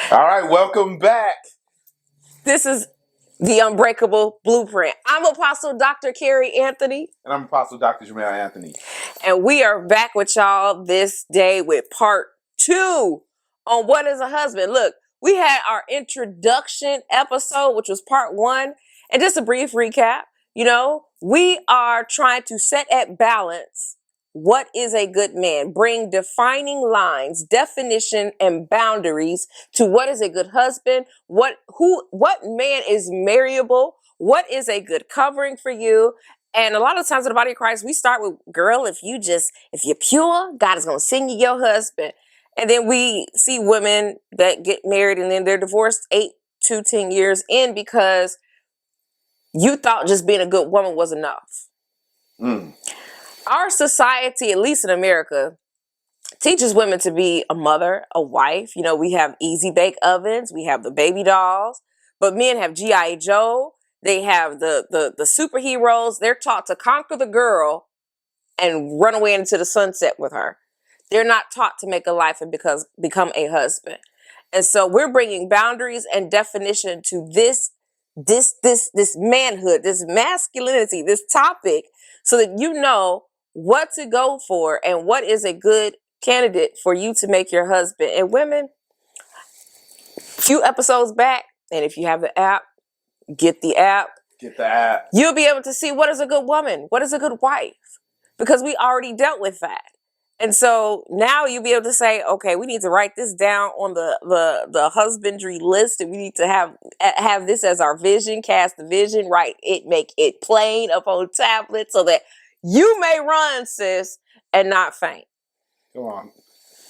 All right, welcome back. This is the Unbreakable Blueprint. I'm Apostle Dr. Carrie Anthony. And I'm Apostle Dr. Jamel Anthony. And we are back with y'all this day with part 2 on what is a husband. Look, we had our introduction episode, which was part 1. And just a brief recap, we are trying to set at balance what is a good man, bring defining lines, definition, and boundaries to what is a good husband, what man is marriable, what is a good covering for you. And a lot of times in the body of Christ, we start with, girl, if you're pure, God is going to send you your husband. And then we see women that get married and then they're divorced 8 to 10 years in because you thought just being a good woman was enough. Our society, at least in America, teaches women to be a mother, a wife. We have easy bake ovens, we have the baby dolls, but men have G.I. Joe. They have the superheroes. They're taught to conquer the girl and run away into the sunset with her. They're not taught to make a life and become a husband. And so we're bringing boundaries and definition to this manhood, this masculinity, this topic, so that you know what to go for and what is a good candidate for you to make your husband. And women, a few episodes back, and if you have the app, get the app. You'll be able to see what is a good woman, what is a good wife, because we already dealt with that. And so now you'll be able to say, okay, we need to write this down on the husbandry list, and we need to have this as our vision, cast the vision, write it, make it plain up on tablets so that you may run, sis, and not faint. Come on.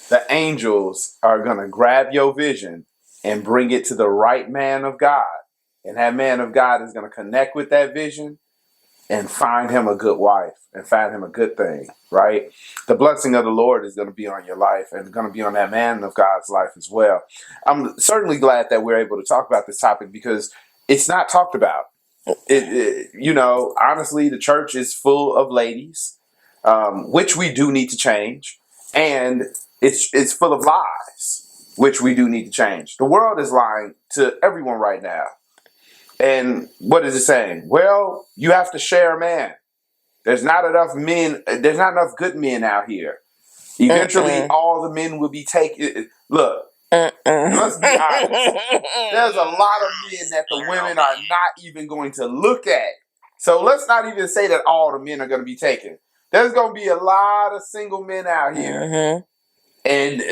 The angels are going to grab your vision and bring it to the right man of God. And that man of God is going to connect with that vision and find him a good wife and find him a good thing, right? The blessing of the Lord is going to be on your life and going to be on that man of God's life as well. I'm certainly glad that we're able to talk about this topic because it's not talked about. Honestly, the church is full of ladies, which we do need to change. And it's full of lies, which we do need to change. The world is lying to everyone right now. And what is it saying? Well, you have to share a man. There's not enough men. There's not enough good men out here. Eventually, all the men will be taken. Look, let's be honest. There's a lot of men that the women are not even going to look at. So let's not even say that all the men are going to be taken. There's going to be a lot of single men out here. And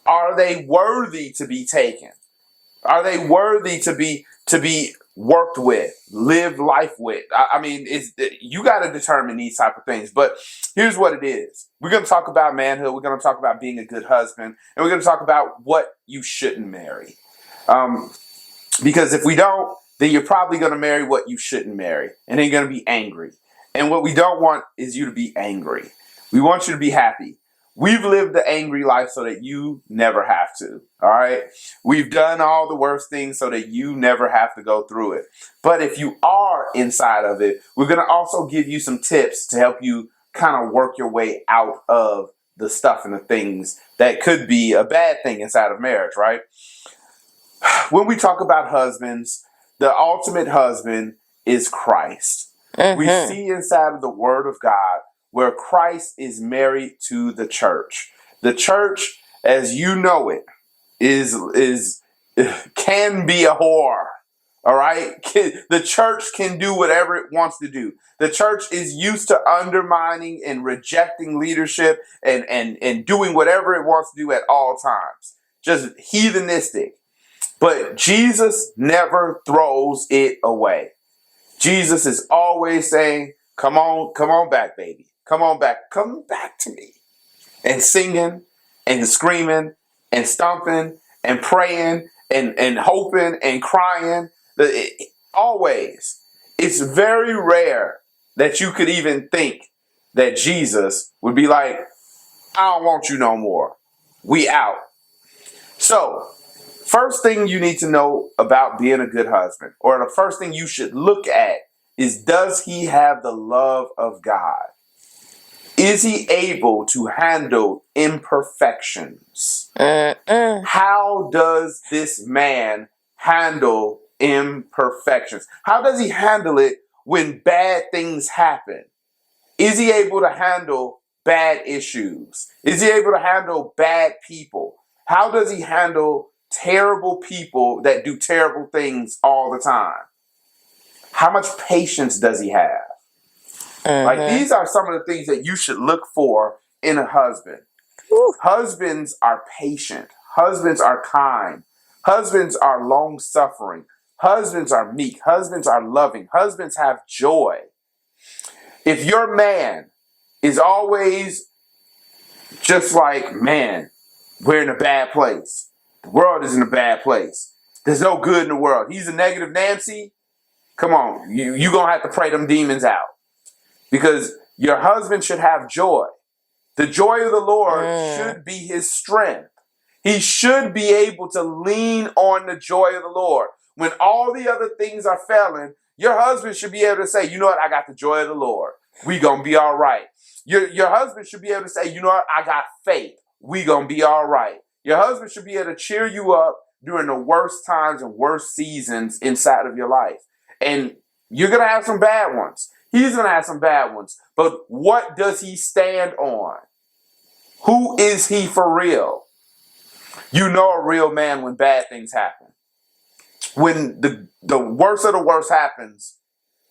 are they worthy to be taken? Are they worthy to be worked with, live life with? I mean, you got to determine these type of things. But here's what it is. We're going to talk about manhood. We're going to talk about being a good husband. And we're going to talk about what you shouldn't marry. Because if we don't, then you're probably going to marry what you shouldn't marry. And then you're going to be angry. And what we don't want is you to be angry. We want you to be happy. We've lived the angry life so that you never have to, all right? We've done all the worst things so that you never have to go through it. But if you are inside of it, we're going to also give you some tips to help you kind of work your way out of the stuff and the things that could be a bad thing inside of marriage, right? When we talk about husbands, the ultimate husband is Christ. We see inside of the Word of God where Christ is married to the church. The church, as you know it, can be a whore. All right? The church can do whatever it wants to do. The church is used to undermining and rejecting leadership and doing whatever it wants to do at all times. Just heathenistic. But Jesus never throws it away. Jesus is always saying, come on back, baby. Come on back. Come back to me. And singing and screaming and stomping and praying and hoping and crying. Always. It's very rare that you could even think that Jesus would be like, I don't want you no more. We out. So, first thing you need to know about being a good husband, or the first thing you should look at, is does he have the love of God? Is he able to handle imperfections? How does this man handle imperfections? How does he handle it when bad things happen? Is he able to handle bad issues? Is he able to handle bad people? How does he handle terrible people that do terrible things all the time? How much patience does he have? Like, these are some of the things that you should look for in a husband. Husbands are patient. Husbands are kind. Husbands are long-suffering. Husbands are meek. Husbands are loving. Husbands have joy. If your man is always just like, man, we're in a bad place. The world is in a bad place. There's no good in the world. He's a negative Nancy. Come on, you're going to have to pray them demons out. Because your husband should have joy. The joy of the Lord should be his strength. He should be able to lean on the joy of the Lord. When all the other things are failing, your husband should be able to say, you know what, I got the joy of the Lord. We gonna be all right. Your husband should be able to say, you know what, I got faith. We gonna be all right. Your husband should be able to cheer you up during the worst times and worst seasons inside of your life. And you're gonna have some bad ones. He's going to have some bad ones. But what does he stand on? Who is he for real? You know a real man when bad things happen. When the worst of the worst happens,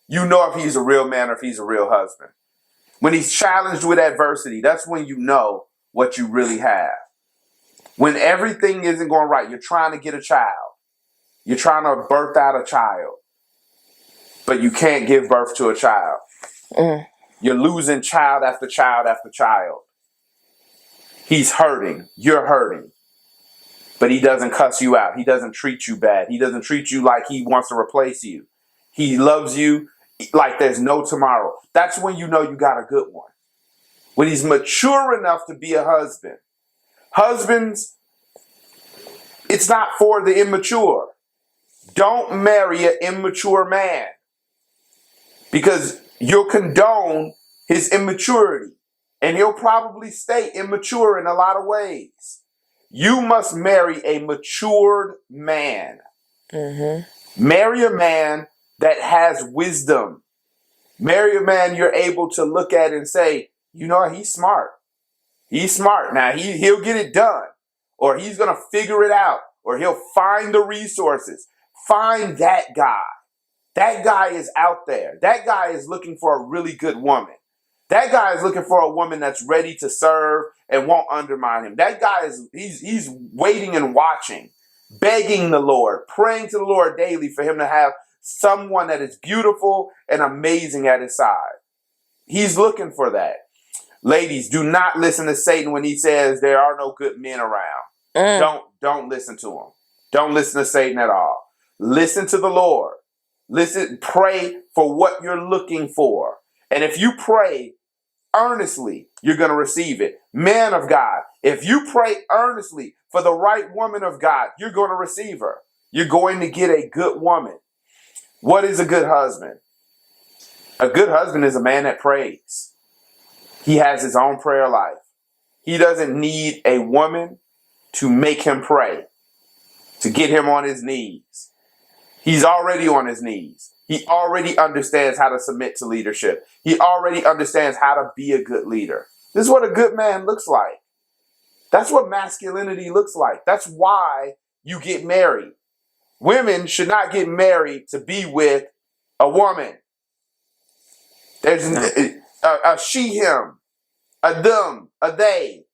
you know if he's a real man or if he's a real husband. When he's challenged with adversity, that's when you know what you really have. When everything isn't going right, you're trying to get a child. You're trying to birth out a child. But you can't give birth to a child. You're losing child after child after child. He's hurting. You're hurting. But he doesn't cuss you out. He doesn't treat you bad. He doesn't treat you like he wants to replace you. He loves you like there's no tomorrow. That's when you know you got a good one. When he's mature enough to be a husband. Husbands, it's not for the immature. Don't marry an immature man. Because you'll condone his immaturity. And he'll probably stay immature in a lot of ways. You must marry a matured man. Marry a man that has wisdom. Marry a man you're able to look at and say, you know, he's smart. He's smart. Now, he'll get it done. Or he's going to figure it out. Or he'll find the resources. Find that guy. That guy is out there. That guy is looking for a really good woman. That guy is looking for a woman that's ready to serve and won't undermine him. That guy he's waiting and watching, begging the Lord, praying to the Lord daily for him to have someone that is beautiful and amazing at his side. He's looking for that. Ladies, do not listen to Satan when he says there are no good men around. Don't listen to him. Don't listen to Satan at all. Listen to the Lord. Listen, pray for what you're looking for. And if you pray earnestly, you're going to receive it. Man of God, if you pray earnestly for the right woman of God, you're going to receive her. You're going to get a good woman. What is a good husband? A good husband is a man that prays. He has his own prayer life. He doesn't need a woman to make him pray, to get him on his knees. He's already on his knees. He already understands how to submit to leadership. He already understands how to be a good leader. This is what a good man looks like. That's what masculinity looks like. That's why you get married. Women should not get married to be with a woman. There's a she, him, a them, a they.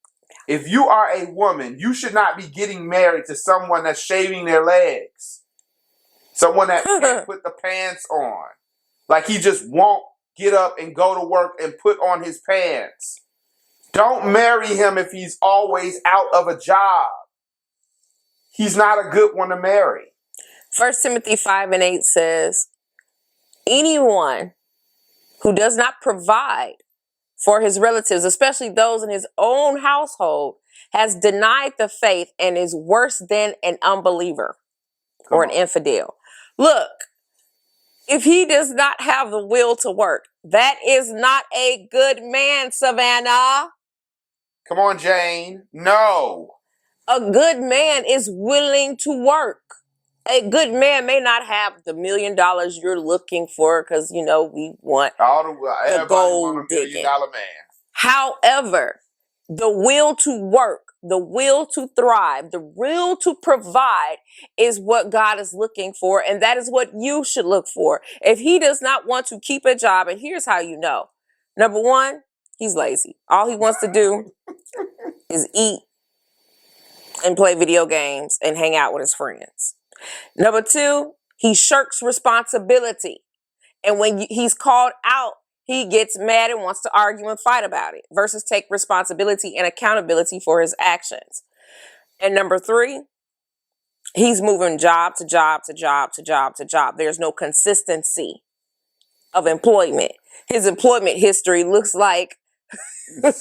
If you are a woman, you should not be getting married to someone that's shaving their legs. Someone that can't put the pants on. Like he just won't get up and go to work and put on his pants. Don't marry him if he's always out of a job. He's not a good one to marry. 1 Timothy 5:8 says, anyone who does not provide for his relatives, especially those in his own household, has denied the faith and is worse than an unbeliever or an infidel. Look, if he does not have the will to work, That is not a good man, Savannah. Come on, Jane. No. A good man is willing to work. A good man may not have the $1 million you're looking for because, you know, we want Everybody gold want $1 million digging. man. However, the will to work, the will to thrive, the will to provide is what God is looking for. And that is what you should look for. If he does not want to keep a job, and here's how you know. Number one, he's lazy. All he wants to do is eat and play video games and hang out with his friends. Number two, he shirks responsibility. And when he's called out, he gets mad and wants to argue and fight about it versus take responsibility and accountability for his actions. And number three, he's moving job to job to job to job to job. There's no consistency of employment. His employment history looks like it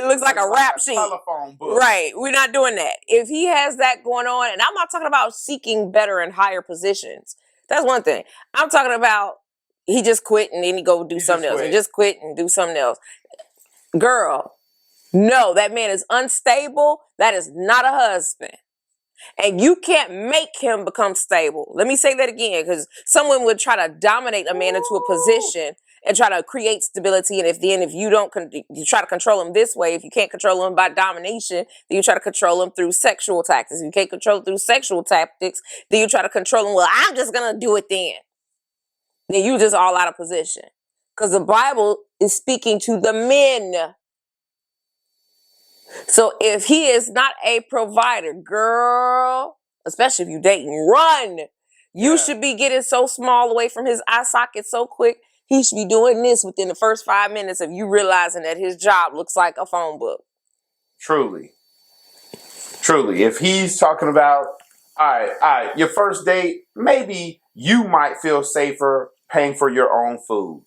looks like a rap sheet. Telephone book. Right. We're not doing that. If he has that going on, and I'm not talking about seeking better and higher positions. That's one thing. I'm talking about he just quit and then he go do something else. He just quit and do something else. Girl, no, that man is unstable. That is not a husband. And you can't make him become stable. Let me say that again, because someone would try to dominate a man into a position and try to create stability. And if you don't, you try to control him this way. If you can't control him by domination, then you try to control him through sexual tactics. If you can't control him through sexual tactics, then you try to control him. Well, I'm just going to do it then. Then you just all out of position. Because the Bible is speaking to the men. So if he is not a provider, girl, especially if you're dating, run. You should be getting so small away from his eye socket so quick. He should be doing this within the first 5 minutes of you realizing that his job looks like a phone book. Truly. Truly. If he's talking about, all right, your first date, maybe you might feel safer paying for your own food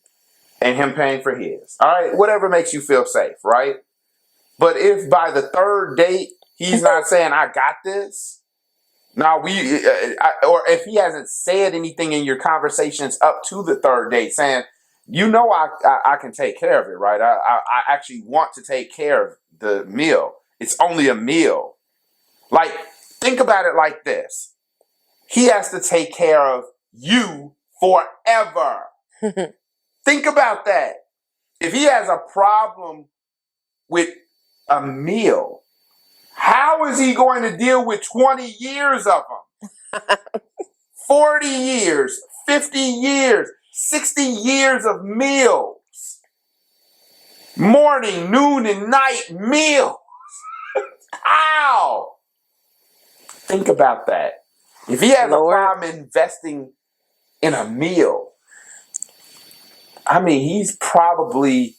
and him paying for his. All right, whatever makes you feel safe, right? But if by the third date, he's not saying, I got this. Now, or if he hasn't said anything in your conversations up to the third date saying, you know, I can take care of it, right? I actually want to take care of the meal. It's only a meal. Like, think about it like this. He has to take care of you forever. Think about that. If he has a problem with a meal, how is he going to deal with 20 years of them? 40 years, 50 years, 60 years of meals. Morning, noon, and night meals. How? Think about that. If he has a problem investing in a meal, I mean, he's probably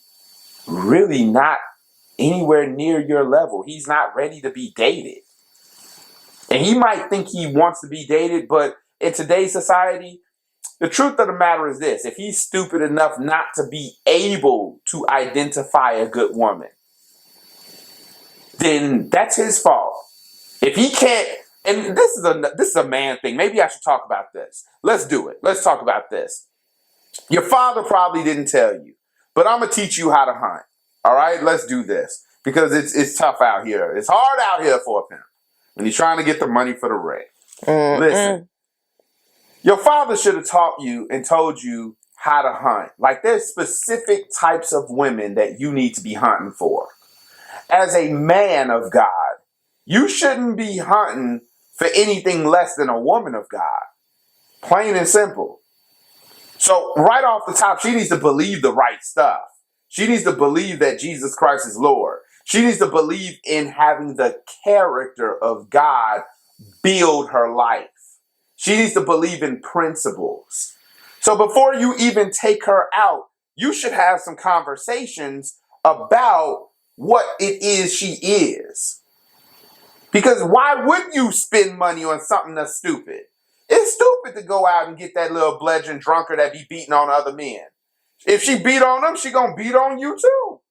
really not anywhere near your level. He's not ready to be dated. And he might think he wants to be dated, but in today's society, the truth of the matter is this. If he's stupid enough not to be able to identify a good woman, then that's his fault. If he can't, and this is a man thing. Maybe I should talk about this. Let's do it. Let's talk about this. Your father probably didn't tell you, but I'm going to teach you how to hunt. All right, let's do this because it's tough out here. It's hard out here for a pimp when he's trying to get the money for the rent. Listen, your father should have taught you and told you how to hunt. Like there's specific types of women that you need to be hunting for. As a man of God, you shouldn't be hunting for anything less than a woman of God. Plain and simple. So right off the top, she needs to believe the right stuff. She needs to believe that Jesus Christ is Lord. She needs to believe in having the character of God build her life. She needs to believe in principles. So before you even take her out, you should have some conversations about what it is she is. Because why would you spend money on something that's stupid? It's stupid to go out and get that little bludgeon drunkard that be beating on other men. If she beat on them, she gonna beat on you too.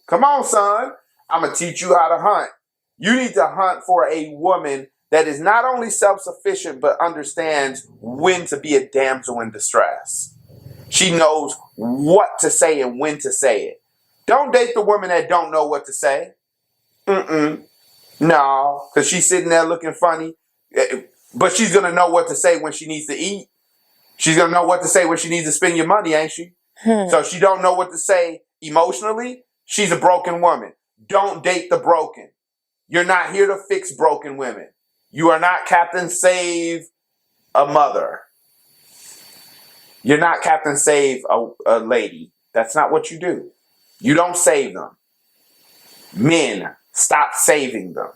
Come on, son. I'm gonna teach you how to hunt. You need to hunt for a woman that is not only self-sufficient, but understands when to be a damsel in distress. She knows what to say and when to say it. Don't date the woman that don't know what to say. No, because she's sitting there looking funny. But she's going to know what to say when she needs to eat. She's going to know what to say when she needs to spend your money, ain't she? So if she don't know what to say emotionally, she's a broken woman. Don't date the broken. You're not here to fix broken women. You are not Captain Save a mother. You're not Captain Save a lady. That's not what you do. You don't save them. Men, stop saving them.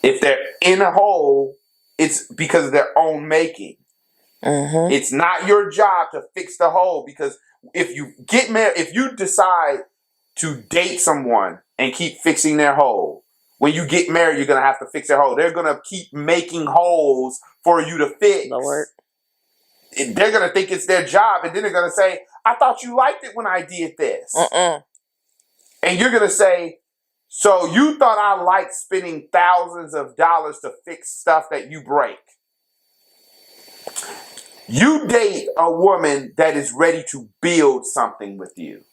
If they're in a hole, it's because of their own making. It's not your job to fix the hole, because if you get married, if you decide to date someone and keep fixing their hole, when you get married, you're going to have to fix their hole. They're going to keep making holes for you to fix. Lord. They're going to think it's their job, and then they're going to say, I thought you liked it when I did this. And you're going to say, so you thought I liked spending thousands of dollars to fix stuff that you break. You date a woman that is ready to build something with you.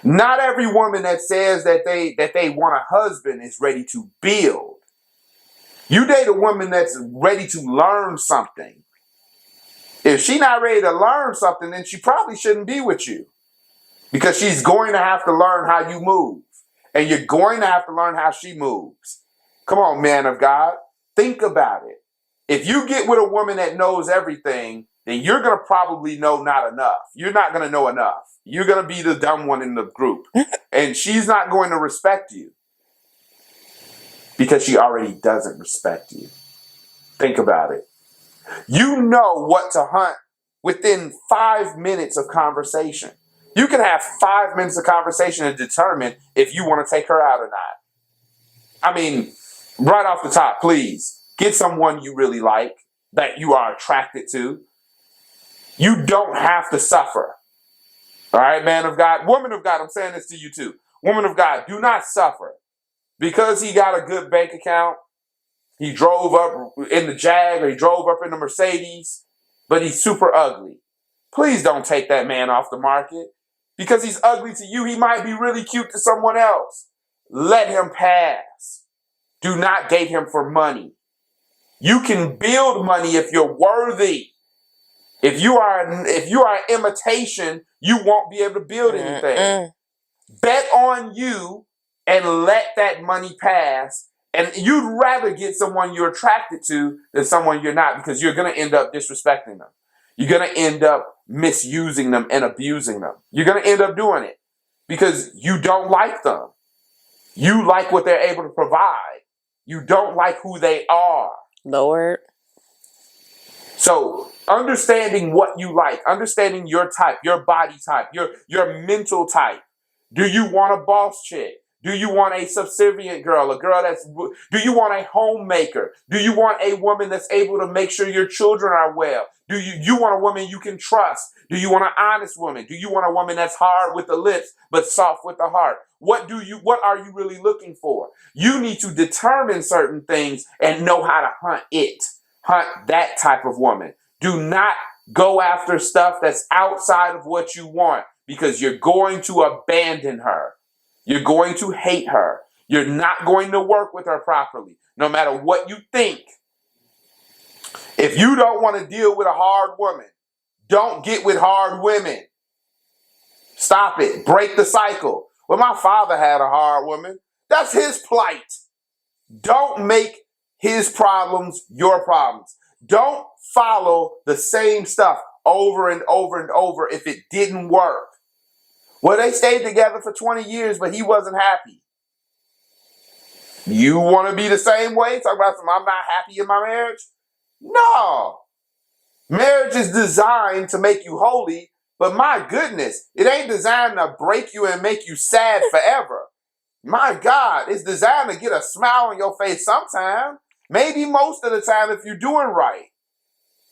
Not every woman that says that they want a husband is ready to build. You date a woman that's ready to learn something. If she's not ready to learn something, then she probably shouldn't be with you, because she's going to have to learn how you move, and you're going to have to learn how she moves. Come on, man of God. Think about it. If you get with a woman that knows everything, then you're going to probably know not enough. You're not going to know enough. You're going to be the dumb one in the group. And she's not going to respect you, because she already doesn't respect you. Think about it. You know what to hunt within 5 minutes of conversation. You can have 5 minutes of conversation to determine if you want to take her out or not. I mean, right off the top, please, get someone you really like, that you are attracted to. You don't have to suffer. All right, man of God, woman of God, I'm saying this to you too. Woman of God, do not suffer. Because he got a good bank account, he drove up in the Jag, or he drove up in the Mercedes, but he's super ugly. Please don't take that man off the market. Because he's ugly to you, he might be really cute to someone else. Let him pass. Do not date him for money. You can build money if you're worthy. If you are an imitation, you won't be able to build anything. Bet on you and let that money pass. And you'd rather get someone you're attracted to than someone you're not, because you're going to end up disrespecting them. You're going to end up misusing them and abusing them. You're going to end up doing it because you don't like them. You like what they're able to provide. You don't like who they are. Lord. So understanding what you like, understanding your type, your body type, your mental type. Do you want a boss chick? Do you want a subservient girl, do you want a homemaker? Do you want a woman that's able to make sure your children are well? Do you want a woman you can trust? Do you want an honest woman? Do you want a woman that's hard with the lips but soft with the heart? What are you really looking for? You need to determine certain things and know how to hunt it. Hunt that type of woman. Do not go after stuff that's outside of what you want, because you're going to abandon her. You're going to hate her. You're not going to work with her properly, no matter what you think. If you don't want to deal with a hard woman, don't get with hard women. Stop it. Break the cycle. Well, my father had a hard woman. That's his plight. Don't make his problems your problems. Don't follow the same stuff over and over and over if it didn't work. Well, they stayed together for 20 years, but he wasn't happy. You want to be the same way? Talk about I'm not happy in my marriage? No. Marriage is designed to make you holy, but my goodness, it ain't designed to break you and make you sad forever. My God, it's designed to get a smile on your face sometime. Maybe most of the time if you're doing right.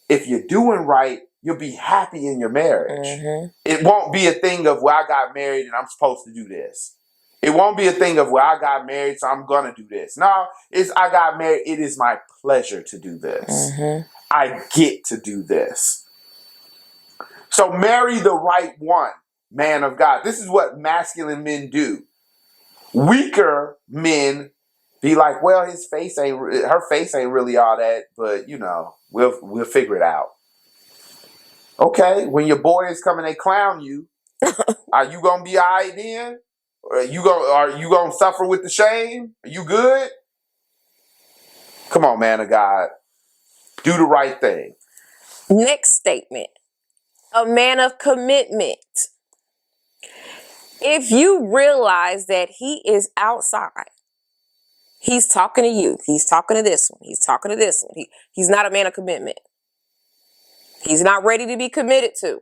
If you're doing right, you'll be happy in your marriage. It won't be a thing of, well, I got married and I'm supposed to do this. It won't be a thing of, well, I got married, so I'm going to do this. No, it's I got married. It is my pleasure to do this. Mm-hmm. I get to do this. So marry the right one, man of God. This is what masculine men do. Weaker men be like, well, her face ain't really all that, but you know, we'll figure it out. Okay, when your boys come and they clown you, are you gonna be all right then? Are you gonna suffer with the shame? Are you good? Come on, man of God. Do the right thing. Next statement. A man of commitment. If you realize that he is outside, he's talking to you, he's talking to this one, he's talking to this one, he's not a man of commitment. He's not ready to be committed to.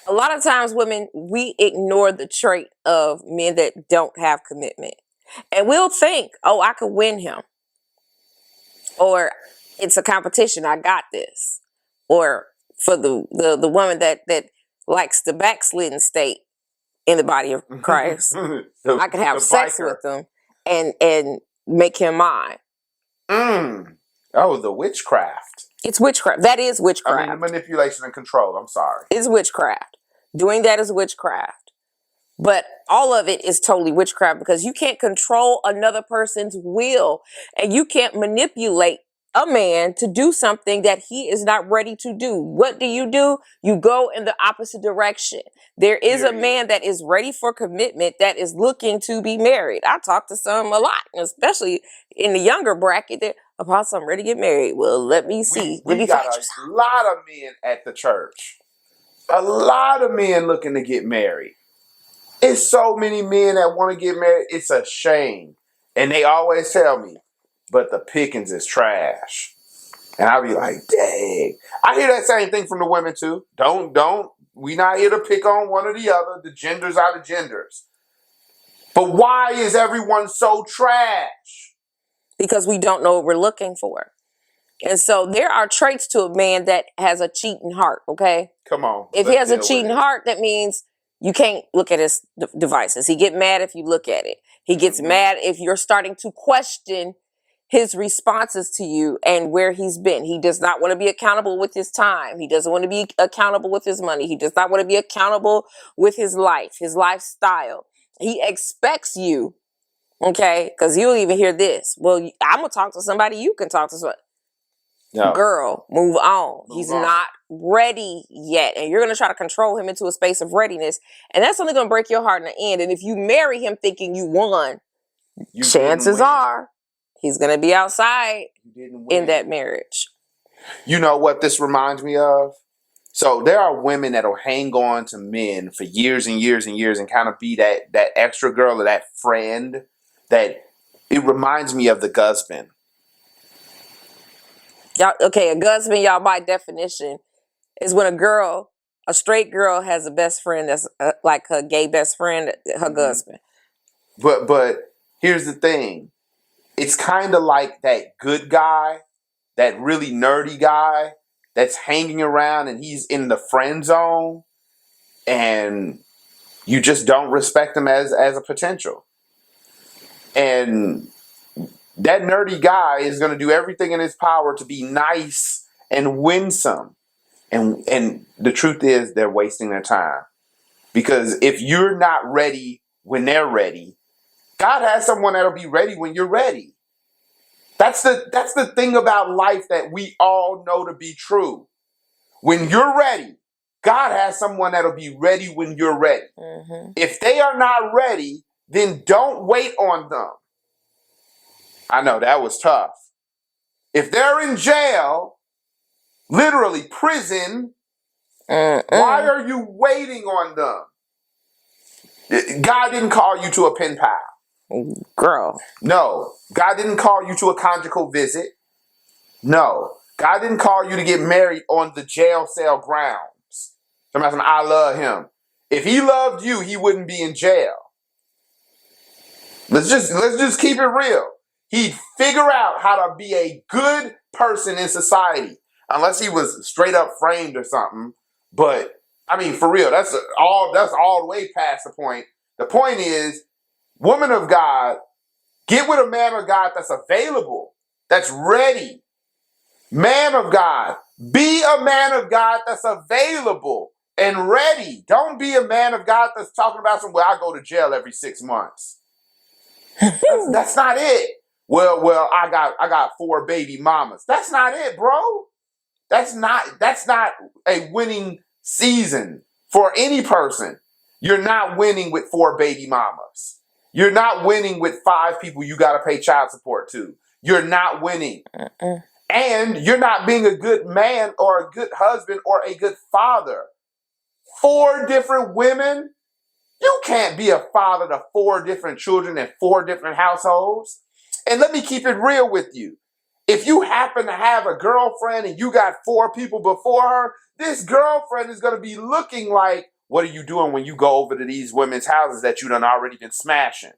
A lot of times, women, we ignore the trait of men that don't have commitment. And we'll think, oh, I could win him. Or it's a competition, I got this. Or for the woman that likes the backslidden state in the body of Christ, I could have sex with him and make him mine. Oh, the witchcraft. It's witchcraft. That is witchcraft. I mean, manipulation and control. I'm sorry. It's witchcraft. Doing that is witchcraft. But all of it is totally witchcraft because you can't control another person's will and you can't manipulate a man to do something that he is not ready to do. What do? You go in the opposite direction. There is a man that is ready for commitment that is looking to be married. I talk to some a lot, especially in the younger bracket. Apostle, I'm ready to get married. Well, let me see. We got a lot of men at the church. A lot of men looking to get married. It's so many men that want to get married. It's a shame. And they always tell me, but the pickings is trash. And I'll be like, dang. I hear that same thing from the women too. We not here to pick on one or the other. The genders are the genders. But why is everyone so trash? Because we don't know what we're looking for. And so there are traits to a man that has a cheating heart, okay? Come on. If he has a cheating heart, that means you can't look at his devices. He get mad if you look at it. He gets mad if you're starting to question his responses to you and where he's been. He does not want to be accountable with his time. He doesn't want to be accountable with his money. He does not want to be accountable with his life, his lifestyle. He expects you, okay? Because you'll even hear this. Well, I'm going to talk to somebody. You can talk to somebody. No. Girl, move on. He's not ready yet. And you're going to try to control him into a space of readiness. And that's only going to break your heart in the end. And if you marry him thinking you won, chances are he's going to be outside in that marriage. You know what this reminds me of? So there are women that'll hang on to men for years and years and years and kind of be that extra girl or that friend that it reminds me of the husband. Y'all, okay, a husband, y'all, by definition, is when a straight girl has a best friend that's like her gay best friend, her husband. But here's the thing. It's kind of like that good guy, that really nerdy guy that's hanging around and he's in the friend zone and you just don't respect him as a potential. And that nerdy guy is going to do everything in his power to be nice and winsome. And the truth is they're wasting their time. Because if you're not ready when they're ready, God has someone that'll be ready when you're ready. That's the thing about life that we all know to be true. When you're ready, God has someone that'll be ready when you're ready. Mm-hmm. If they are not ready, then don't wait on them. I know that was tough. If they're in jail, literally prison, why are you waiting on them? God didn't call you to a pen pal. Girl. No. God didn't call you to a conjugal visit. No. God didn't call you to get married on the jail cell grounds. Somebody said, I love him. If he loved you, he wouldn't be in jail. Let's just keep it real. He'd figure out how to be a good person in society. Unless he was straight up framed or something. But, I mean, for real, that's all the way past the point The point is, woman of God, get with a man of God that's available, that's ready. Man of God, be a man of God that's available and ready. Don't be a man of God that's talking about well, I go to jail every 6 months. That's not it. Well, I got 4 baby mamas. That's not it, bro. That's not a winning season for any person. You're not winning with 4 baby mamas. You're not winning with 5 people you got to pay child support to. You're not winning. And you're not being a good man or a good husband or a good father. 4 different women? You can't be a father to 4 different children in 4 different households. And let me keep it real with you. If you happen to have a girlfriend and you got 4 people before her, this girlfriend is going to be looking like, what are you doing when you go over to these women's houses that you done already been smashing?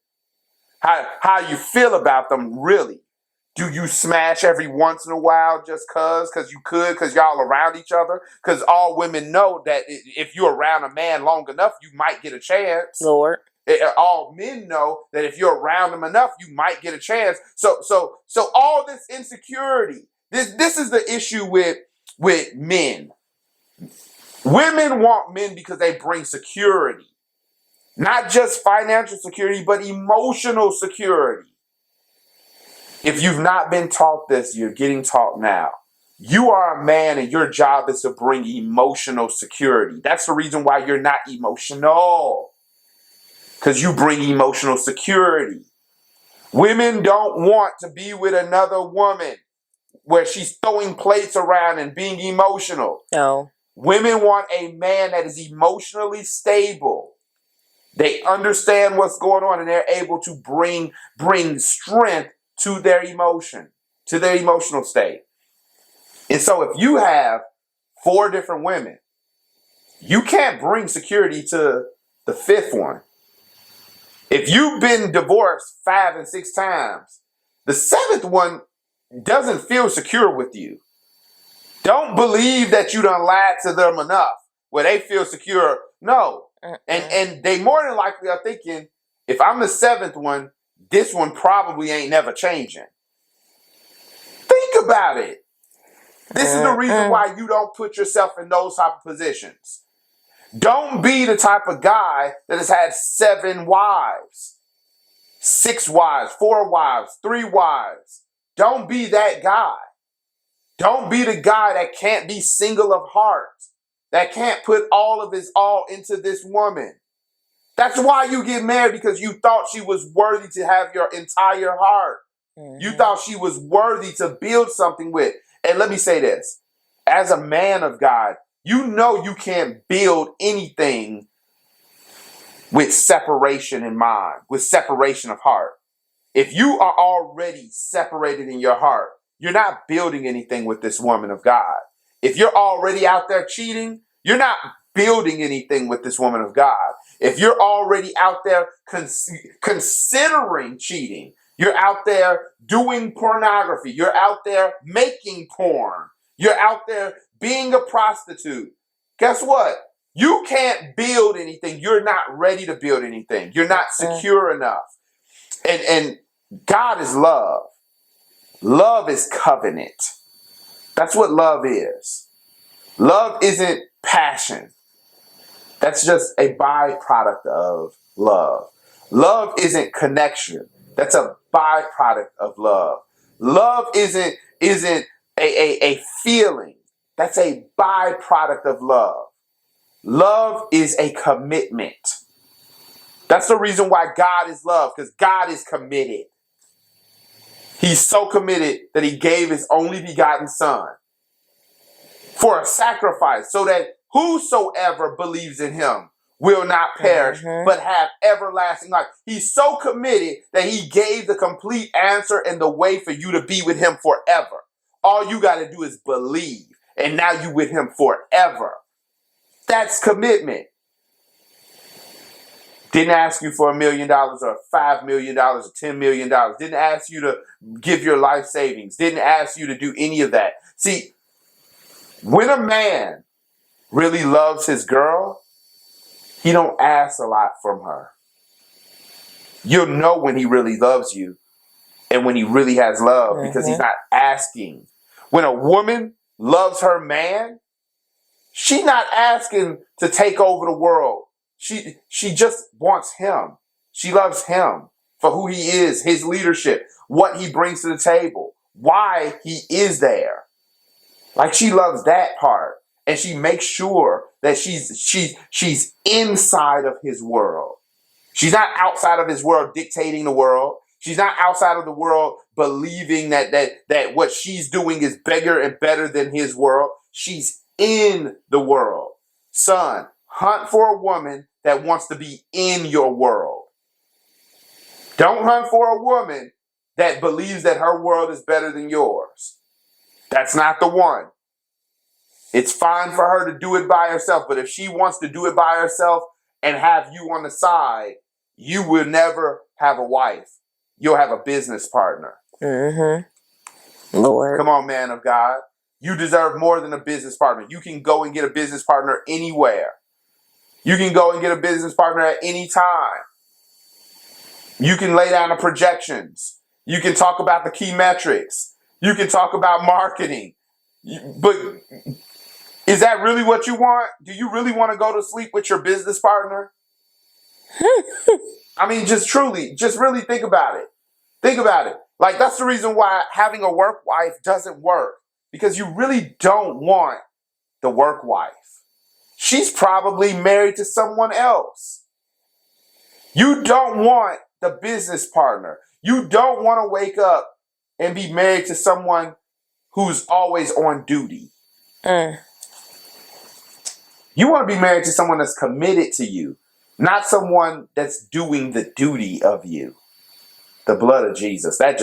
How you feel about them, really? Do you smash every once in a while just because you could, because y'all around each other? Because all women know that if you're around a man long enough, you might get a chance. Lord. All men know that if you're around them enough, you might get a chance. So all this insecurity, this is the issue with men. Women want men because they bring security. Not just financial security, but emotional security. If you've not been taught this, you're getting taught now. You are a man and your job is to bring emotional security. That's the reason why you're not emotional. Because you bring emotional security. Women don't want to be with another woman where she's throwing plates around and being emotional. No. Women want a man that is emotionally stable. They understand what's going on and they're able to bring strength to their emotion, to their emotional state. And so if you have 4 different women, you can't bring security to the 5th one. If you've been divorced 5 and 6 times, the 7th one doesn't feel secure with you. Don't believe that you done lied to them enough where they feel secure. No. And they more than likely are thinking, if I'm the 7th one, this one probably ain't never changing. Think about it. This is the reason why you don't put yourself in those type of positions. Don't be the type of guy that has had 7 wives, 6 wives, 4 wives, 3 wives. Don't be that guy. Don't be the guy that can't be single of heart, that can't put all of his all into this woman. That's why you get married, because you thought she was worthy to have your entire heart. You thought she was worthy to build something with. And let me say this. As a man of God, you know you can't build anything with separation in mind, with separation of heart. If you are already separated in your heart, you're not building anything with this woman of God. If you're already out there cheating, you're not building anything with this woman of God. If you're already out there considering cheating, you're out there doing pornography, you're out there making porn, you're out there being a prostitute, guess what? You can't build anything. You're not ready to build anything. You're not secure enough. And God is love. Love is covenant. That's what love is. Love isn't passion. That's just a byproduct of love. Love isn't connection. That's a byproduct of love. Love isn't a feeling. That's a byproduct of love. Love is a commitment. That's the reason why God is love, because God is committed. He's so committed that he gave his only begotten son for a sacrifice so that whosoever believes in him will not perish, but have everlasting life. He's so committed that he gave the complete answer and the way for you to be with him forever. All you got to do is believe, and now you with him forever. That's commitment. Didn't ask you for $1 million or $5 million or $10 million. Didn't ask you to give your life savings. Didn't ask you to do any of that. See, when a man really loves his girl, he don't ask a lot from her. You'll know when he really loves you and when he really has love because he's not asking. When a woman loves her man, she's not asking to take over the world. She just wants him. She loves him for who he is, his leadership, what he brings to the table, why he is there. Like, she loves that part. And she makes sure that she's inside of his world. She's not outside of his world dictating the world. She's not outside of the world believing that what she's doing is bigger and better than his world. She's in the world. Son, hunt for a woman that wants to be in your world. Don't hunt for a woman that believes that her world is better than yours. That's not the one. It's fine for her to do it by herself, but if she wants to do it by herself and have you on the side, you will never have a wife. You'll have a business partner. Lord. Come on, man of God. You deserve more than a business partner. You can go and get a business partner anywhere. You can go and get a business partner at any time. You can lay down the projections. You can talk about the key metrics. You can talk about marketing. But is that really what you want? Do you really want to go to sleep with your business partner? I mean, just really think about it. Think about it. Like, that's the reason why having a work wife doesn't work. Because you really don't want the work wife. She's probably married to someone else. You don't want the business partner. You don't want to wake up and be married to someone who's always on duty. You want to be married to someone that's committed to you, not someone that's doing the duty of you. The blood of Jesus. That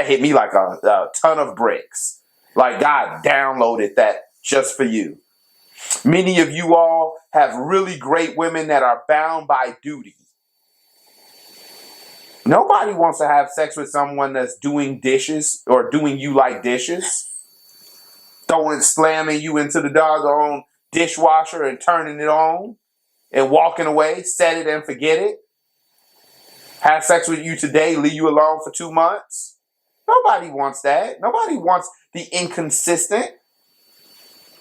hit me like a ton of bricks. Like, God downloaded that just for you. Many of you all have really great women that are bound by duty. Nobody wants to have sex with someone that's doing dishes or doing you like dishes. Slamming you into the doggone dishwasher and turning it on and walking away, set it and forget it. Have sex with you today, leave you alone for 2 months. Nobody wants that. Nobody wants the inconsistent.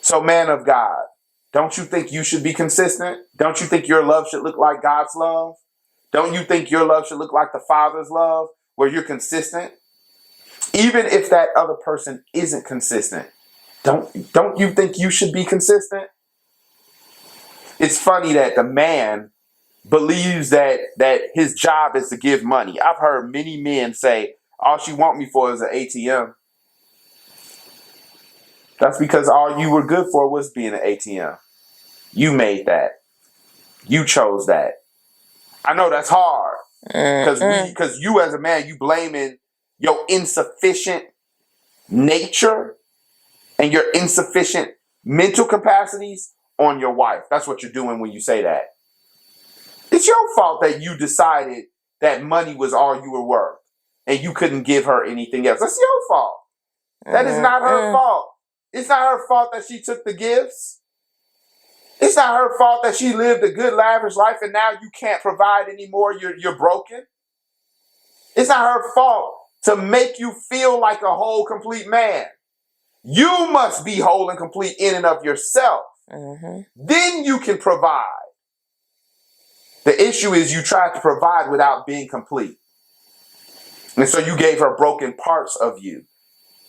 So, man of God, don't you think you should be consistent? Don't you think your love should look like God's love? Don't you think your love should look like the Father's love, where you're consistent? Even if that other person isn't consistent, don't you think you should be consistent? It's funny that the man believes that his job is to give money. I've heard many men say, all she want me for is an ATM. That's because all you were good for was being an ATM. You made that. You chose that. I know that's hard. Because you as a man, you blaming your insufficient nature and your insufficient mental capacities on your wife. That's what you're doing when you say that. It's your fault that you decided that money was all you were worth and you couldn't give her anything else. That's your fault. That is not her fault. It's not her fault that she took the gifts. It's not her fault that she lived a good, lavish life and now you can't provide anymore. You're broken. It's not her fault to make you feel like a whole, complete man. You must be whole and complete in and of yourself. Then you can provide. The issue is you tried to provide without being complete. And so you gave her broken parts of you.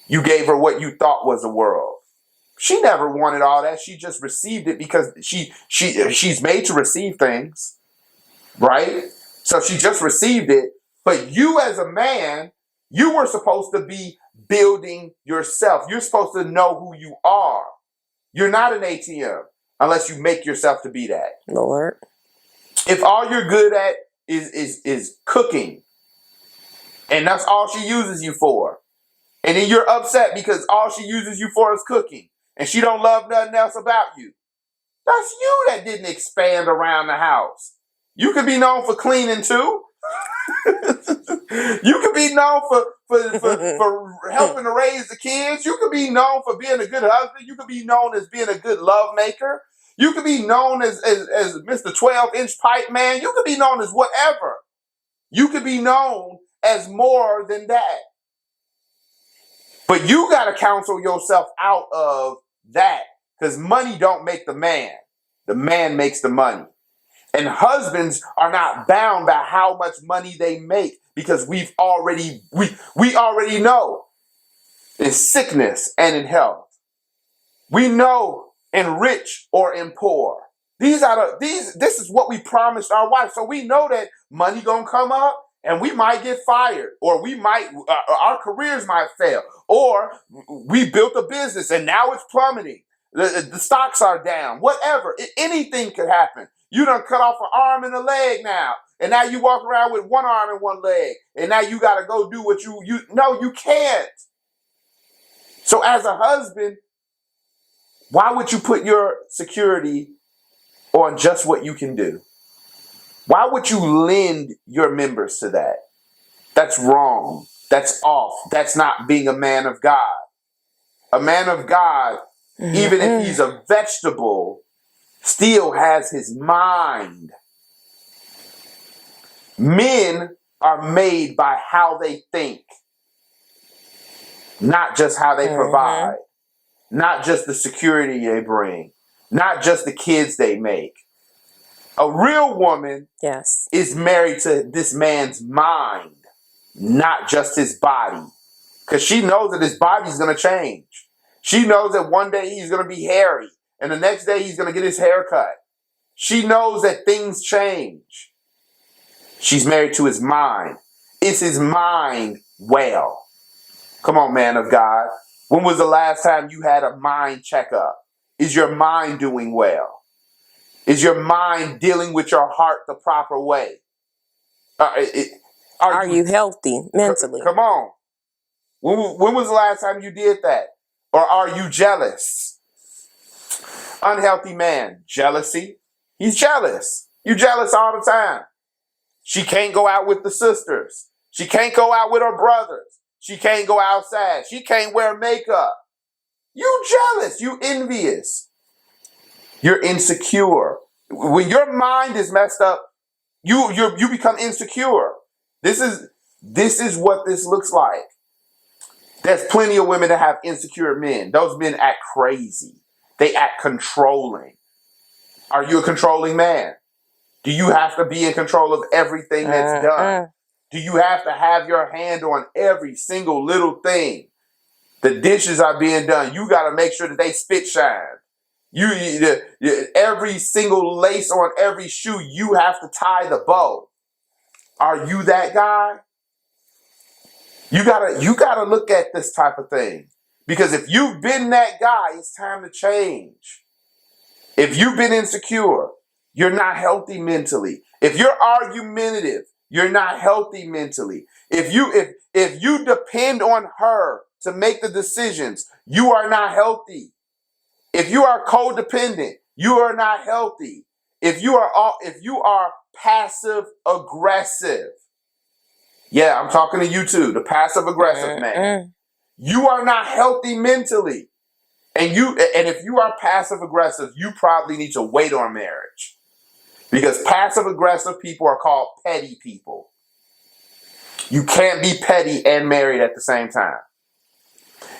You gave her what you thought was the world. She never wanted all that. She just received it because she's made to receive things, right? So she just received it. But you as a man, you were supposed to be building yourself. You're supposed to know who you are. You're not an ATM unless you make yourself to be that. Lord. If all you're good at is cooking, and that's all she uses you for, and then you're upset because all she uses you for is cooking, and she don't love nothing else about you, that's you that didn't expand around the house. You could be known for cleaning too. You could be known for helping to raise the kids. You could be known for being a good husband. You could be known as being a good love maker. You could be known as Mr. 12-inch pipe man. You could be known as whatever. You could be known as more than that. But you got to counsel yourself out of that, because money don't make the man. The man makes the money. And husbands are not bound by how much money they make, because we already know in sickness and in health. We know in rich or in poor. This is what we promised our wife. So we know that money gonna come up and we might get fired, or our careers might fail, or we built a business and now it's plummeting. The stocks are down, whatever. Anything could happen. You done cut off an arm and a leg now, and now you walk around with one arm and one leg, and now you got to go do what no, you can't. So as a husband, why would you put your security on just what you can do? Why would you lend your members to that? That's wrong. That's off. That's not being a man of God. A man of God, even if he's a vegetable, still has his mind. Men are made by how they think, not just how they provide, not just the security they bring, not just the kids they make. A real woman is married to this man's mind, not just his body, because she knows that his body's going to change. She knows that one day he's going to be hairy, and the next day he's going to get his hair cut. She knows that things change. She's married to his mind. Is his mind well? Come on, man of God. When was the last time you had a mind checkup? Is your mind doing well? Is your mind dealing with your heart the proper way? Are you healthy mentally? Come on. When was the last time you did that? Or are you jealous? Unhealthy man. Jealousy. He's jealous. You jealous all the time. She can't go out with the sisters. She can't go out with her brothers. She can't go outside. She can't wear makeup. You jealous. You envious. You're insecure. When your mind is messed up, you become insecure. This is what this looks like. There's plenty of women that have insecure men. Those men act crazy. They act controlling. Are you a controlling man? Do you have to be in control of everything that's done? Do you have to have your hand on every single little thing? The dishes are being done. You got to make sure that they spit shine. Every single lace on every shoe, you have to tie the bow. Are you that guy? You gotta look at this type of thing. Because if you've been that guy, it's time to change. If you've been insecure, you're not healthy mentally. If you're argumentative, you're not healthy mentally. If you depend on her to make the decisions, you are not healthy. If you are codependent, you are not healthy. If you are passive aggressive, yeah, I'm talking to you too, the passive aggressive man. You are not healthy mentally. And if you are passive aggressive, you probably need to wait on marriage. Because passive aggressive people are called petty people. You can't be petty and married at the same time.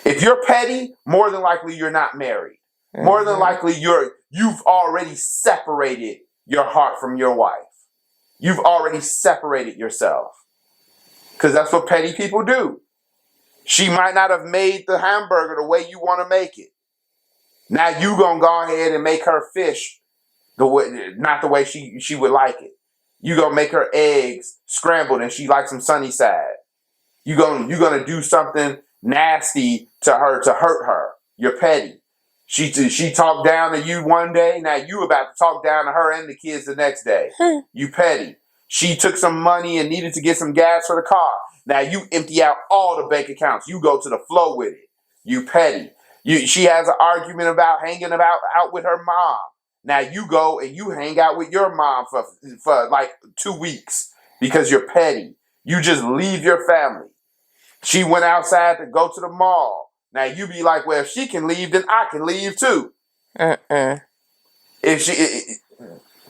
If you're petty, more than likely you're not married. More than likely you've already separated your heart from your wife. You've already separated yourself. Because that's what petty people do. She might not have made the hamburger the way you want to make it. Now you gonna go ahead and make her fish not the way she would like it. You gonna make her eggs scrambled and she likes them sunny side. You gonna do something nasty to her to hurt her. You're petty. She talked down to you one day. Now you about to talk down to her and the kids the next day. You petty. She took some money and needed to get some gas for the car. Now you empty out all the bank accounts. You go to the flow with it. You petty. She has an argument about hanging out with her mom. Now you go and you hang out with your mom for like 2 weeks because you're petty. You just leave your family. She went outside to go to the mall. Now you be like, well, if she can leave, then I can leave too. If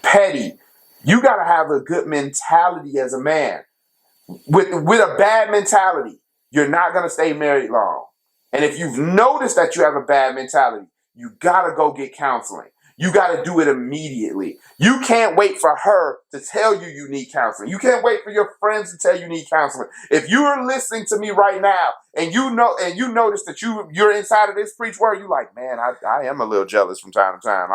petty, you gotta have a good mentality as a man. with a bad mentality, you're not going to stay married long. And if you've noticed that you have a bad mentality, you got to go get counseling. You got to do it immediately. You can't wait for her to tell you you need counseling. You can't wait for your friends to tell you need counseling. If you are listening to me right now and you notice that you're inside of this preach word, you like, man, I am a little jealous from time to time.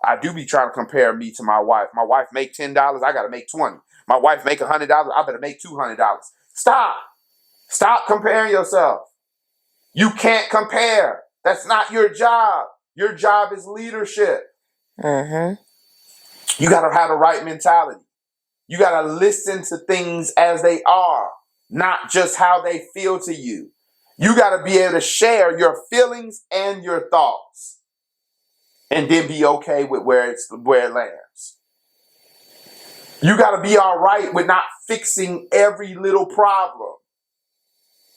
I do be trying to compare me to my wife. My wife make $10, I got to make $20. My wife make $100, I better make $200. Stop. Stop comparing yourself. You can't compare. That's not your job. Your job is leadership. Mm-hmm. You got to have the right mentality. You got to listen to things as they are, not just how they feel to you. You got to be able to share your feelings and your thoughts and then be okay with where it lands. You got to be all right with not fixing every little problem.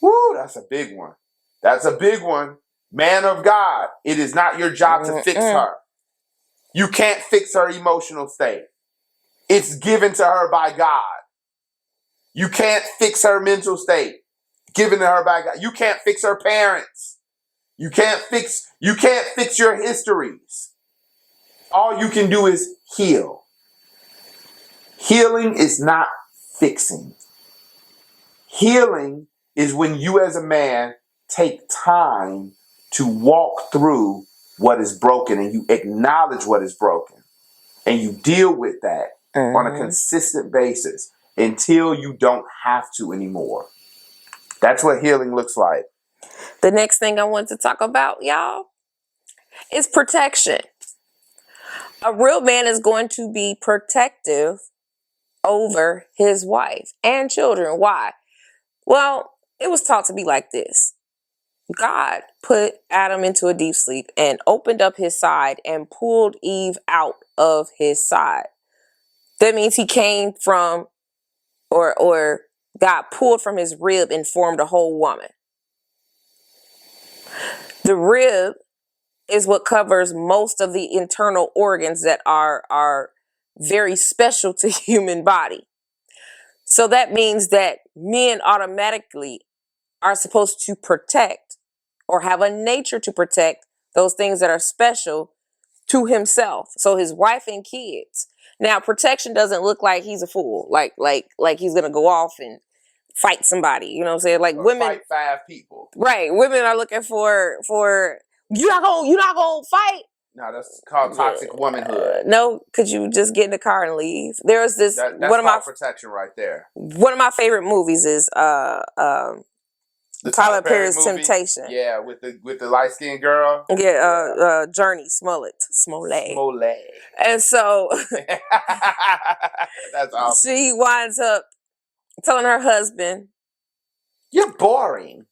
Woo, that's a big one. That's a big one. Man of God, it is not your job to fix her. You can't fix her emotional state. It's given to her by God. You can't fix her mental state. Given to her by God. You can't fix her parents. You can't fix your histories. All you can do is heal. Healing is not fixing. Healing is when you as a man take time to walk through what is broken and you acknowledge what is broken and you deal with that on a consistent basis until you don't have to anymore. That's what healing looks like. The next thing I want to talk about, y'all, is protection. A real man is going to be protective over his wife and children. Why? Well, it was taught to be like this. God put Adam into a deep sleep and opened up his side and pulled Eve out of his side. That means he came from, or God pulled from his rib and formed a whole woman. The rib is what covers most of the internal organs that are very special to human body. So that means that men automatically are supposed to protect or have a nature to protect those things that are special to himself. So his wife and kids. Now, protection doesn't look like he's a fool, like he's gonna go off and fight somebody. You know what I'm saying? Like Or women, fight 5 people. right? Women are looking for you're not gonna fight. No, that's called toxic womanhood. No, could you just get in the car and leave? There was this That's one of my protection right there. one of my favorite movies is The Tyler Perry's movie. Temptation. Yeah, with the light skinned girl. Yeah, Journey Smollett. And so that's awesome. she winds up telling her husband, "You're boring,"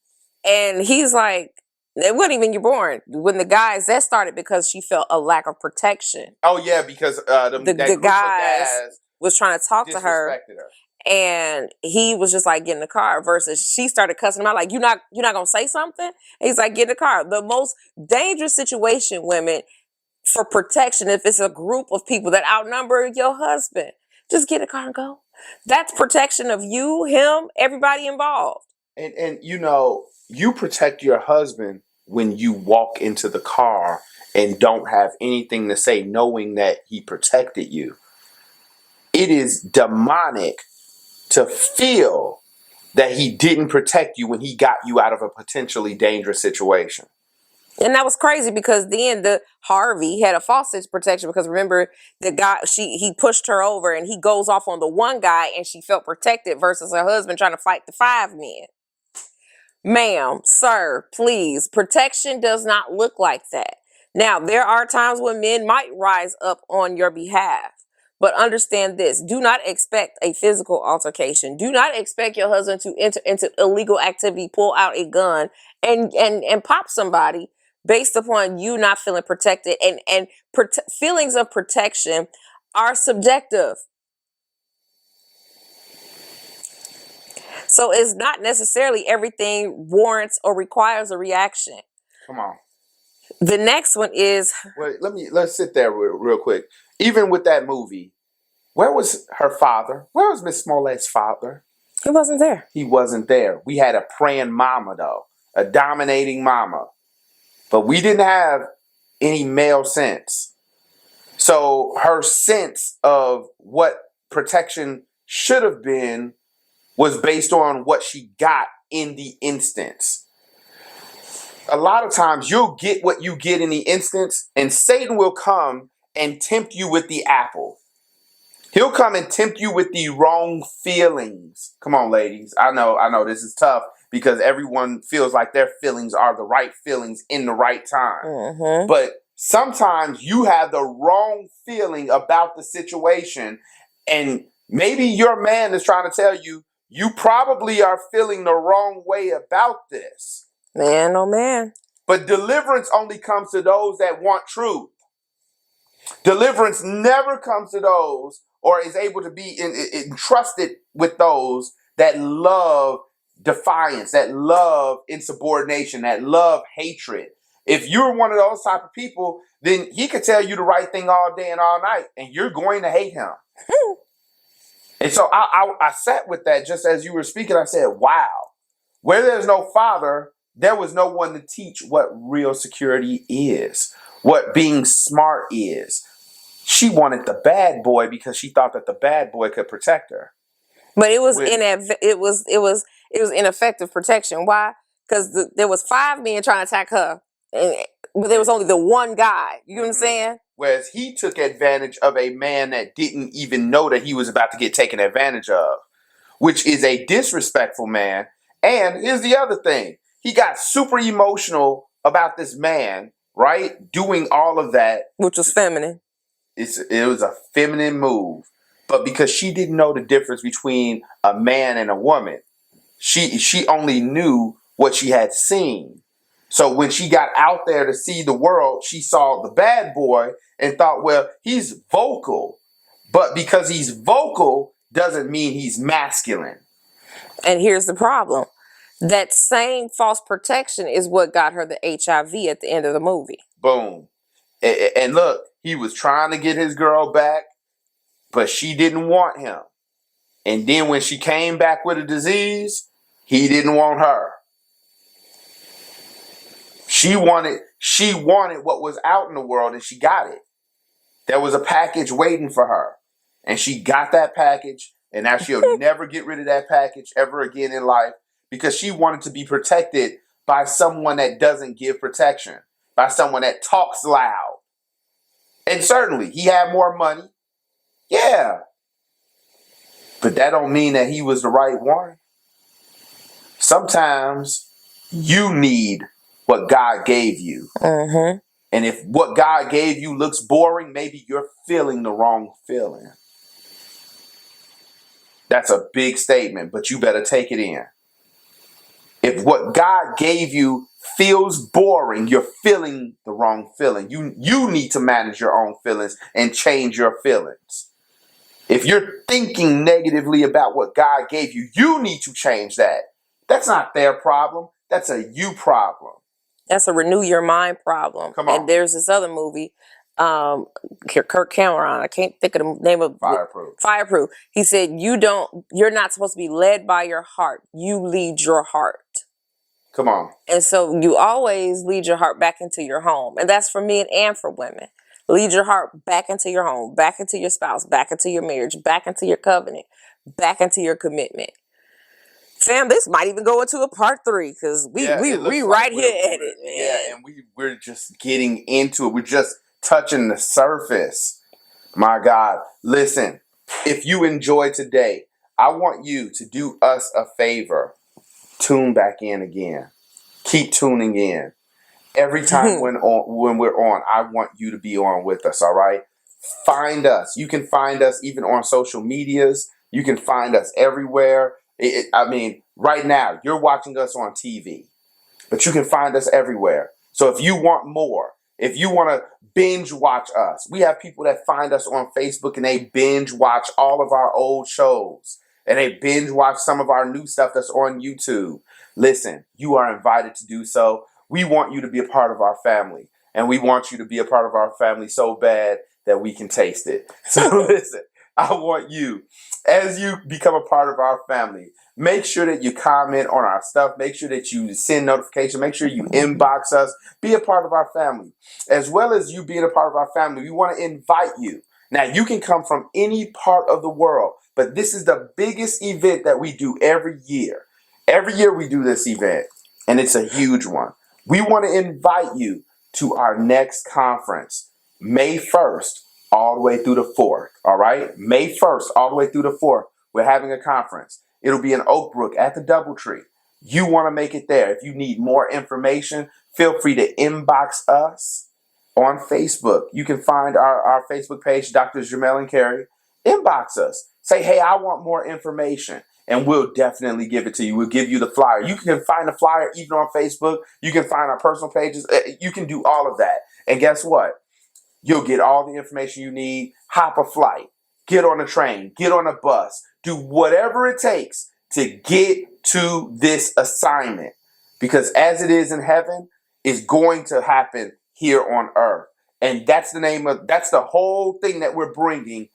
and he's like, "It wasn't even you're boring." When the guys that started because she felt a lack of protection. Oh yeah, because the guys was trying to talk to her. Her. And he was just like, get in the car, versus she started cussing him out like, you're not gonna say something? And he's like, get in the car. The most dangerous situation, women, for protection, if it's a group of people that outnumber your husband, just get in the car and go. That's protection of you, him, everybody involved. And you protect your husband when you walk into the car and don't have anything to say, knowing that he protected you. It is demonic to feel that he didn't protect you when he got you out of a potentially dangerous situation. And that was crazy because then the Harvey had a false sense of protection because remember the guy, he pushed her over and he goes off on the one guy and she felt protected versus her husband trying to fight the 5 men. Ma'am, sir, please, protection does not look like that. Now, there are times when men might rise up on your behalf. But understand this, do not expect a physical altercation. Do not expect your husband to enter into illegal activity, pull out a gun, and pop somebody based upon you not feeling protected. And feelings of protection are subjective. So it's not necessarily everything warrants or requires a reaction. Come on. The next one is... Wait, let's sit there real quick. Even with that movie, where was her father? Where was Miss Smollett's father? He wasn't there. He wasn't there. We had a praying mama, though, a dominating mama. But we didn't have any male sense. So her sense of what protection should have been was based on what she got in the instance. A lot of times you'll get what you get in the instance, and Satan will come and tempt you with the apple. He'll come and tempt you with the wrong feelings. Come on, ladies. I know this is tough because everyone feels like their feelings are the right feelings in the right time. Mm-hmm. But sometimes you have the wrong feeling about the situation, and maybe your man is trying to tell you, you probably are feeling the wrong way about this. Man, oh man. But deliverance only comes to those that want truth. Deliverance never comes to those or is able to be entrusted with those that love defiance, that love insubordination, that love hatred. If you're one of those type of people, then he could tell you the right thing all day and all night, and you're going to hate him. And so I sat with that just as you were speaking. I said, wow, where there's no father, there was no one to teach what real security is, what being smart is. She wanted the bad boy because she thought that the bad boy could protect her. But it was ineffective protection. Why? Because there was 5 men trying to attack her, but there was only the one guy. You know what I'm saying? Whereas he took advantage of a man that didn't even know that he was about to get taken advantage of, which is a disrespectful man. And here's the other thing. He got super emotional about this man, right? Doing all of that. Which was feminine. It was a feminine move. But because she didn't know the difference between a man and a woman, she only knew what she had seen. So when she got out there to see the world, she saw the bad boy and thought, well, he's vocal. But because he's vocal doesn't mean he's masculine. And here's the problem. That same false protection is what got her the HIV at the end of the movie. Boom. And look, he was trying to get his girl back, but she didn't want him. And then when she came back with a disease, he didn't want her. She wanted what was out in the world, and she got it. There was a package waiting for her, and she got that package, and now she'll never get rid of that package ever again in life because she wanted to be protected by someone that doesn't give protection, by someone that talks loud. And certainly, he had more money. Yeah. But that don't mean that he was the right one. Sometimes you need what God gave you. Mm-hmm. And if what God gave you looks boring, maybe you're feeling the wrong feeling. That's a big statement, but you better take it in. If what God gave you feels boring, you're feeling the wrong feeling. You need to manage your own feelings and change your feelings. If you're thinking negatively about what God gave you, you need to change that. That's not their problem. That's a you problem. That's a renew your mind problem. Come on. And there's this other movie, Kirk Cameron. I can't think of the name of Fireproof. He said, you're not supposed to be led by your heart. You lead your heart. Come on. And so you always lead your heart back into your home. And that's for men and for women. Lead your heart back into your home, back into your spouse, back into your marriage, back into your covenant, back into your commitment. Fam, this might even go into a part 3 because we right here at it, man. Yeah, and we're just getting into it. We're just touching the surface. My God. Listen, if you enjoyed today, I want you to do us a favor. Tune back in again. Keep tuning in. Every time when we're on, I want you to be on with us, all right? Find us. You can find us even on social medias. You can find us everywhere. Right now, you're watching us on TV, but you can find us everywhere. So if you want more, if you want to binge watch us, we have people that find us on Facebook and they binge watch all of our old shows and they binge watch some of our new stuff that's on YouTube. Listen, you are invited to do so. We want you to be a part of our family, and we want you to be a part of our family so bad that we can taste it. So listen, I want you, as you become a part of our family, Make sure that you comment on our stuff. Make sure that you send notification. Make sure you inbox us. Be a part of our family. As well as you being a part of our family, we want to invite you. Now, you can come from any part of the world, but this is the biggest event that we do every year. Every year we do this event, and it's a huge one. We want to invite you to our next conference, May 1st, all the way through the 4th, all right? May 1st, all the way through the 4th, we're having a conference. It'll be in Oak Brook at the Doubletree. You want to make it there. If you need more information, feel free to inbox us on Facebook. You can find our Facebook page, Dr. Jamel and Carrie. Inbox us. Say, hey, I want more information. And we'll definitely give it to you. We'll give you the flyer. You can find the flyer even on Facebook. You can find our personal pages. You can do all of that. And guess what? You'll get all the information you need. Hop a flight. Get on a train. Get on a bus. Do whatever it takes to get to this assignment. Because as it is in heaven, it's going to happen here on earth. And that's that's the whole thing that we're bringing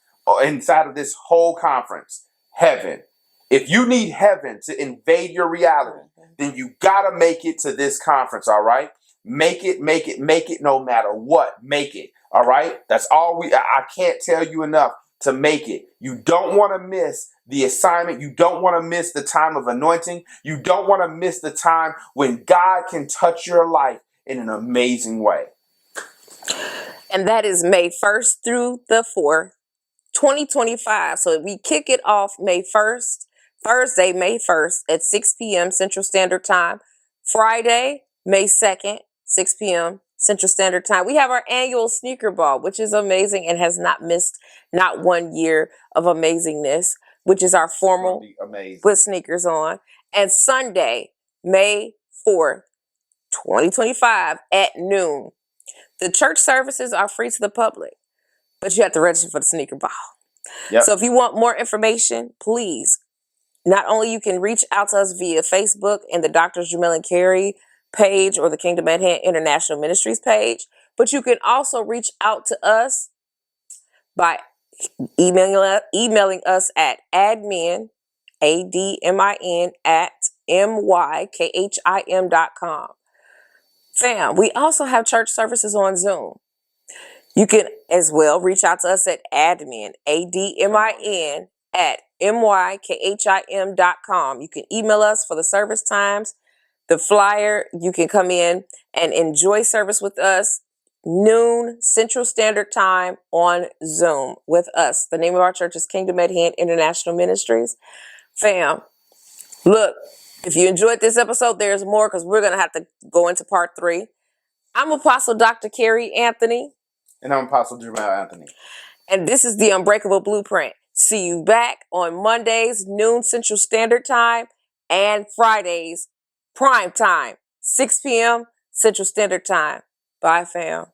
inside of this whole conference. Heaven. If you need heaven to invade your reality, then you gotta make it to this conference, all right? Make it no matter what. Make it, all right? That's all I can't tell you enough to make it. You don't want to miss the assignment. You don't want to miss the time of anointing. You don't want to miss the time when God can touch your life in an amazing way. And that is May 1st through the 4th, 2025. So we kick it off May 1st. Thursday, May 1st at 6 p.m. Central Standard Time. Friday, May 2nd, 6 p.m. Central Standard Time. We have our annual sneaker ball, which is amazing and has not missed not 1 year of amazingness, which is our formal with sneakers on. And Sunday, May 4th, 2025 at noon. The church services are free to the public, but you have to register for the sneaker ball. Yep. So if you want more information, please, not only you can reach out to us via Facebook and the Dr. Jamel and Carrie page or the Kingdom at Hand International Ministries page, but you can also reach out to us by emailing us at admin, ADMIN, at mykhim.com. Fam, we also have church services on Zoom. You can as well reach out to us at admin, ADMIN, at mykhim.com. You can email us for the service times, the flyer. You can come in and enjoy service with us noon Central Standard Time on Zoom with us. The name of our church is Kingdom at Hand International Ministries. Fam, look, if you enjoyed this episode, there's more because we're going to have to go into part 3. I'm Apostle Dr. Carrie Anthony. And I'm Apostle Jamel Anthony. And this is the Unbreakable Blueprint. See you back on Mondays, noon Central Standard Time, and Fridays, prime time, 6 p.m. Central Standard Time. Bye, fam.